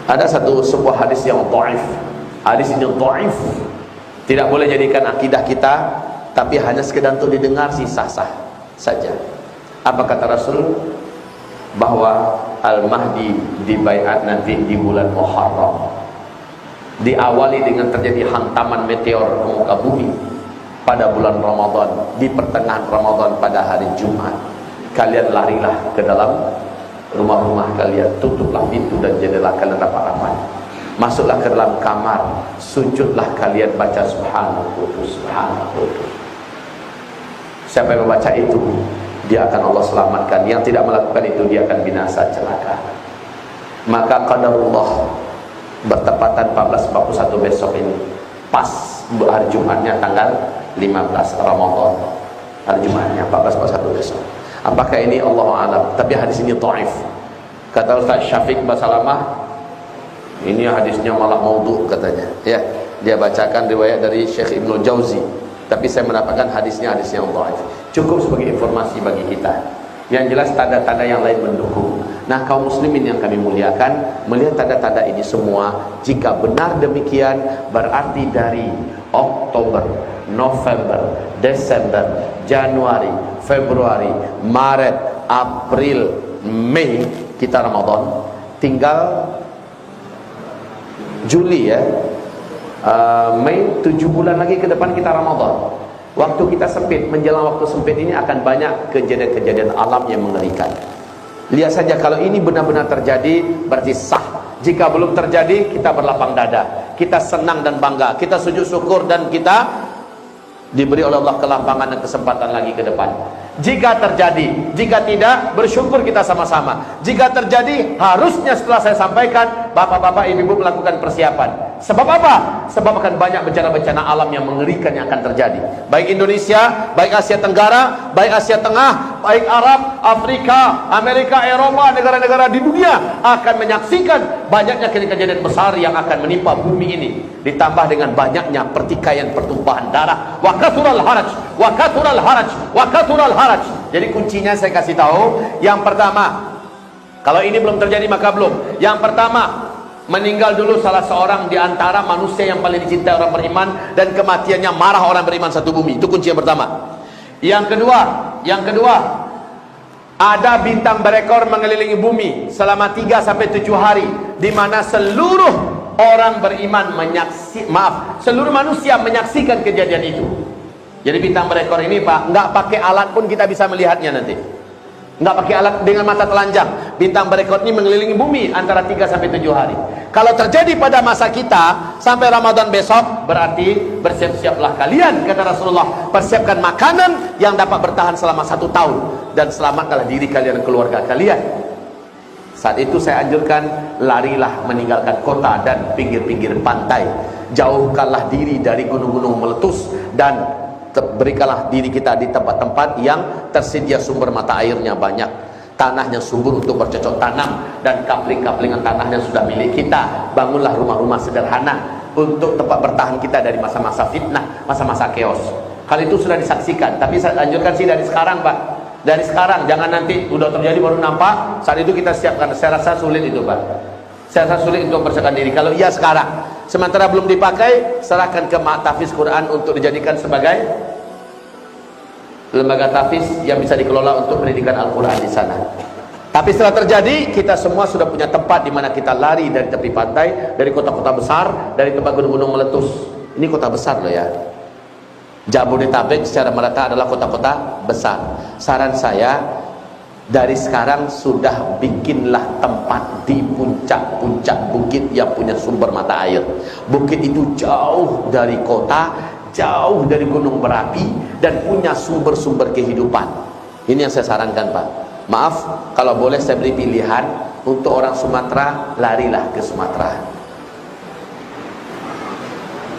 Ada sebuah hadis yang dhaif. Hadis ini dhaif. Tidak boleh jadikan akidah kita, tapi hanya sekedar untuk didengar sih sah-sah saja. Apa kata Rasul? Bahwa Al-Mahdi dibaiat nanti di bulan Muharram. Diawali dengan terjadi hantaman meteor ke muka bumi pada bulan Ramadan, di pertengahan Ramadan pada hari Jumat. Kalian larilah ke dalam rumah-rumah kalian, tutuplah pintu dan jendela kalian rapat-rapat, masuklah ke dalam kamar, sujudlah kalian baca subhanahu subhanahu. Siapa yang membaca itu, dia akan Allah selamatkan. Yang tidak melakukan itu, dia akan binasa celaka. Maka qadarullah bertepatan 1441 besok ini, pas hari Jumatnya tanggal 15 Ramadan, hari Jumatnya 1441 besok. Apakah ini Allah a'lam? Tapi hadis ini dhaif. Kata Ustaz Syafiq Basalamah, ini hadisnya malah maudhu katanya. Ya, dia bacakan riwayat dari Syekh Ibnu Jauzi. Tapi saya mendapatkan hadisnya hadis yang dhaif. Cukup sebagai informasi bagi kita. Yang jelas tanda-tanda yang lain mendukung. Nah, kaum muslimin yang kami muliakan, melihat tanda-tanda ini semua, jika benar demikian, berarti dari Oktober, November, Desember, Januari, Februari, Maret, April, Mei kita Ramadan. Tinggal Juli ya, Mei, 7 bulan lagi ke depan kita Ramadan. Waktu kita sempit, menjelang waktu sempit ini akan banyak kejadian-kejadian alam yang mengerikan. Lihat saja, kalau ini benar-benar terjadi, berarti sah. Jika belum terjadi, kita berlapang dada, kita senang dan bangga, kita sujud syukur, dan kita diberi oleh Allah kelapangan dan kesempatan lagi ke depan. Jika terjadi, jika tidak, bersyukur kita sama-sama. Jika terjadi, harusnya setelah saya sampaikan, bapak-bapak, ibu-ibu melakukan persiapan. Sebab apa? Sebab akan banyak bencana-bencana alam yang mengerikan yang akan terjadi. Baik Indonesia, baik Asia Tenggara, baik Asia Tengah, baik Arab, Afrika, Amerika, Eropa, negara-negara di dunia akan menyaksikan banyaknya kejadian besar yang akan menimpa bumi ini. Ditambah dengan banyaknya pertikaian, pertumpahan darah. Wa kathural haraj, wa kathural haraj, wa kathural haraj. Jadi kuncinya saya kasih tahu, yang pertama, kalau ini belum terjadi maka belum. Yang pertama, meninggal dulu salah seorang di antara manusia yang paling dicintai orang beriman, dan kematiannya marah orang beriman satu bumi. Itu kunci yang pertama. Yang kedua, ada bintang berekor mengelilingi bumi selama 3 sampai 7 hari, di mana seluruh orang beriman seluruh manusia menyaksikan kejadian itu. Jadi bintang berekor ini Pak, nggak pakai alat pun kita bisa melihatnya nanti. Nggak pakai alat, dengan mata telanjang. Bintang berekor ini mengelilingi bumi antara 3 sampai 7 hari. Kalau terjadi pada masa kita sampai Ramadan besok, berarti bersiap-siaplah kalian, kata Rasulullah. Persiapkan makanan yang dapat bertahan selama 1 tahun, dan selamatkanlah diri kalian dan keluarga kalian. Saat itu saya anjurkan, larilah meninggalkan kota dan pinggir-pinggir pantai. Jauhkanlah diri dari gunung-gunung meletus, dan berikanlah diri kita di tempat-tempat yang tersedia sumber mata airnya banyak, tanahnya subur untuk bercocok tanam, dan kapling-kaplingan tanahnya sudah milik kita. Bangunlah rumah-rumah sederhana untuk tempat bertahan kita dari masa-masa fitnah, masa-masa chaos. Hal itu sudah disaksikan, tapi saya anjurkan sih dari sekarang Pak. Dari sekarang, jangan nanti udah terjadi baru nampak, saat itu kita siapkan. Saya rasa sulit itu Pak. Saya rasa sulit untuk mempersiapkan diri. Kalau iya sekarang, sementara belum dipakai, serahkan ke Tahfiz Quran untuk dijadikan sebagai lembaga tahfiz yang bisa dikelola untuk pendidikan Al-Quran di sana. Tapi setelah terjadi, kita semua sudah punya tempat di mana kita lari dari tepi pantai, dari kota-kota besar, dari tempat gunung-gunung meletus. Ini kota besar loh ya. Jabodetabek secara merata adalah kota-kota besar. Saran saya, dari sekarang sudah bikinlah tempat di puncak-puncak bukit yang punya sumber mata air. Bukit itu jauh dari kota, jauh dari gunung berapi, dan punya sumber-sumber kehidupan. Ini yang saya sarankan Pak. Maaf kalau boleh saya beri pilihan, untuk orang Sumatera, larilah ke Sumatera.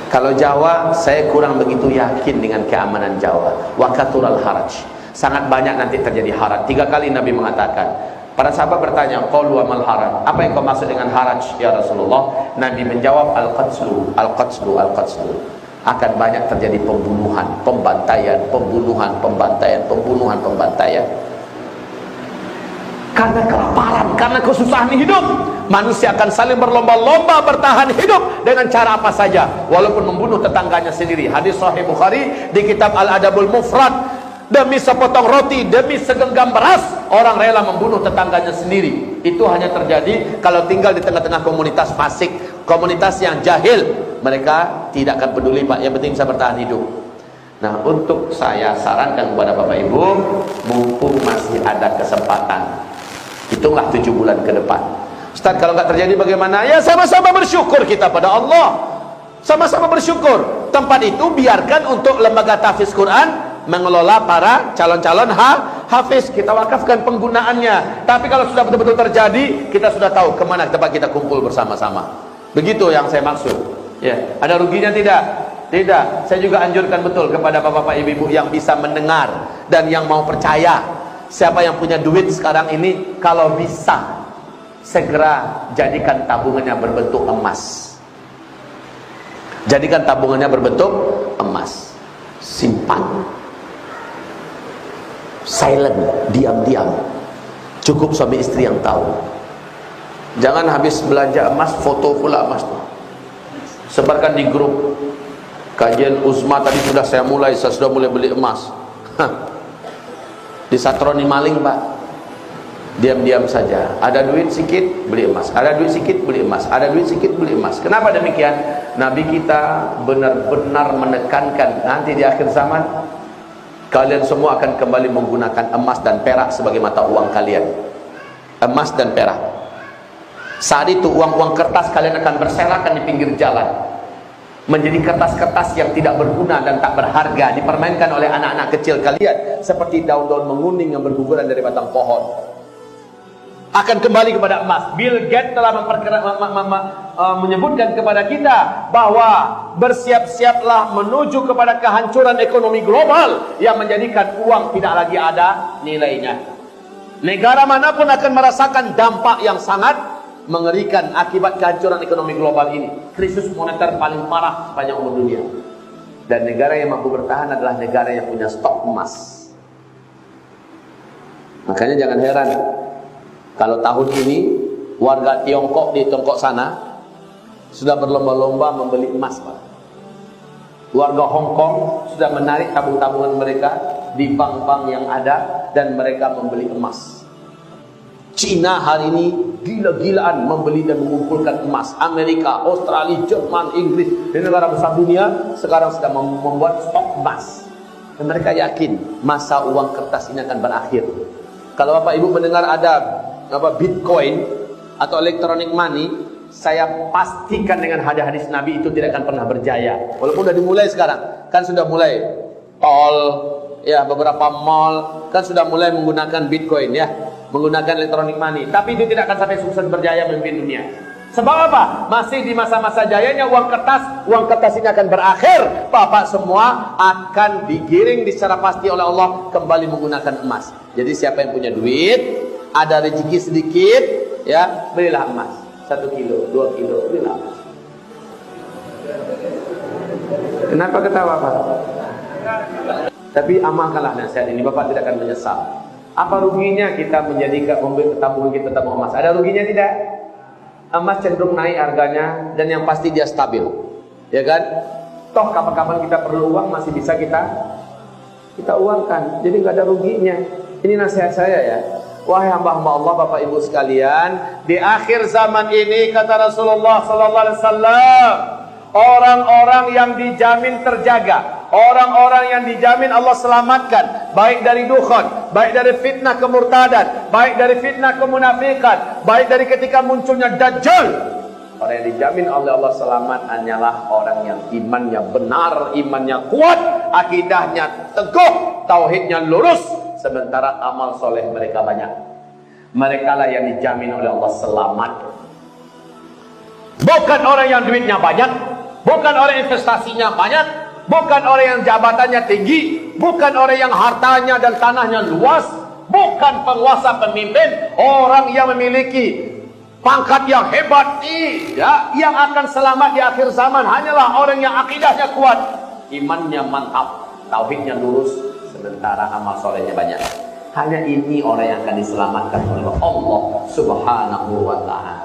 Kalau Jawa, saya kurang begitu yakin dengan keamanan Jawa. Wa kathural haraj, sangat banyak nanti terjadi haraj. 3 kali Nabi mengatakan. Para sahabat bertanya, qalu wa mal haraj, apa yang kau maksud dengan haraj ya Rasulullah? Nabi menjawab, al-qatslu, al-qatslu, al-qatslu. Akan banyak terjadi pembunuhan, pembantaian, pembunuhan, pembantaian, pembunuhan, pembantaian. Karena kelaparan, karena kesusahan hidup, manusia akan saling berlomba-lomba bertahan hidup dengan cara apa saja, walaupun membunuh tetangganya sendiri. Hadis Sahih Bukhari di kitab Al-Adabul Mufrad, demi sepotong roti, demi segenggam beras, orang rela membunuh tetangganya sendiri. Itu hanya terjadi kalau tinggal di tengah-tengah komunitas fasik, komunitas yang jahil. Mereka tidak akan peduli, Pak, yang penting bisa bertahan hidup. Nah, untuk saya sarankan kepada Bapak Ibu, mumpung masih ada kesempatan, hitunglah 7 bulan ke depan. Ustaz, kalau nggak terjadi bagaimana? Ya sama-sama bersyukur kita pada Allah. Sama-sama bersyukur. Tempat itu biarkan untuk lembaga tahfiz Quran mengelola para calon-calon hafiz. Kita wakafkan penggunaannya. Tapi kalau sudah betul-betul terjadi, kita sudah tahu kemana tempat kita kumpul bersama-sama. Begitu yang saya maksud. Ya, ada ruginya tidak? Tidak. Saya juga anjurkan betul kepada bapak-bapak, ibu-ibu yang bisa mendengar dan yang mau percaya. Siapa yang punya duit sekarang ini, kalau bisa segera jadikan tabungannya berbentuk emas. Jadikan tabungannya berbentuk emas. Simpan. Silent, diam-diam. Cukup suami istri yang tahu. Jangan habis belanja emas, foto pula emas tuh. Sebarkan di grup. Kajian Uzma tadi saya sudah mulai beli emas. Disatroni maling, Pak. Diam-diam saja. Ada duit sedikit, beli emas. Ada duit sedikit, beli emas. Ada duit sedikit, beli emas. Kenapa demikian? Nabi kita benar-benar menekankan, nanti di akhir zaman kalian semua akan kembali menggunakan emas dan perak sebagai mata uang kalian. Emas dan perak. Saat itu uang-uang kertas kalian akan berserakan di pinggir jalan, menjadi kertas-kertas yang tidak berguna dan tak berharga, dipermainkan oleh anak-anak kecil kalian seperti daun-daun menguning yang berguguran dari batang pohon. Akan kembali kepada emas. Bill Gates telah menyebutkan kepada kita bahwa bersiap-siaplah menuju kepada kehancuran ekonomi global yang menjadikan uang tidak lagi ada nilainya. Negara manapun akan merasakan dampak yang sangat mengerikan akibat kehancuran ekonomi global ini. Krisis moneter paling parah sepanjang umur dunia. Dan negara yang mampu bertahan adalah negara yang punya stok emas. Makanya jangan heran kalau tahun ini warga Tiongkok di Tiongkok sana sudah berlomba-lomba membeli emas, Pak. Warga Hong Kong sudah menarik tabung-tabungan mereka di bank-bank yang ada dan mereka membeli emas. Cina hari ini gila-gilaan membeli dan mengumpulkan emas. Amerika, Australia, Jerman, Inggris, di negara besar dunia sekarang sedang membuat stok emas. Dan mereka yakin masa uang kertas ini akan berakhir. Kalau Bapak Ibu mendengar ada Bitcoin atau electronic money, saya pastikan dengan hadis Nabi itu tidak akan pernah berjaya. Walaupun sudah dimulai sekarang, kan sudah mulai tol, ya beberapa mall kan sudah mulai menggunakan Bitcoin, ya, menggunakan electronic money. Tapi itu tidak akan sampai sukses berjaya memimpin dunia. Sebab apa? Masih di masa-masa jayanya uang kertas ini akan berakhir. Bapak semua akan digiring secara pasti oleh Allah kembali menggunakan emas. Jadi siapa yang punya duit, ada rezeki sedikit, ya, belilah emas. 1 kilo, 2 kilo, belilah emas. Kenapa ketawa, Pak? Tapi amalkanlah nasihat ini, Bapak tidak akan menyesal. Apa ruginya kita menjadikan tabungan kita tabung emas? Ada ruginya tidak? Emas cenderung naik harganya dan yang pasti dia stabil, ya kan? Toh kapan-kapan kita perlu uang masih bisa kita uangkan. Jadi nggak ada ruginya. Ini nasihat saya, ya. Wahai hamba-hamba Allah, Bapak Ibu sekalian, di akhir zaman ini kata Rasulullah sallallahu alaihi wasallam, orang-orang yang dijamin terjaga, orang-orang yang dijamin Allah selamatkan, baik dari dukhon, baik dari fitnah kemurtadan, baik dari fitnah kemunafikan, baik dari ketika munculnya Dajjal. Orang yang dijamin oleh Allah selamat hanyalah orang yang imannya benar, imannya kuat, akidahnya teguh, tauhidnya lurus, sementara amal soleh mereka banyak. Mereka lah yang dijamin oleh Allah selamat. Bukan orang yang duitnya banyak, bukan orang investasinya banyak, bukan orang yang jabatannya tinggi, bukan orang yang hartanya dan tanahnya luas, bukan penguasa pemimpin, orang yang memiliki pangkat yang hebat. Tidak, yang akan selamat di akhir zaman hanyalah orang yang akidahnya kuat, imannya mantap, tauhidnya lurus, sementara amal solehnya banyak. Hanya ini orang yang akan diselamatkan oleh Allah Subhanahu wa ta'ala.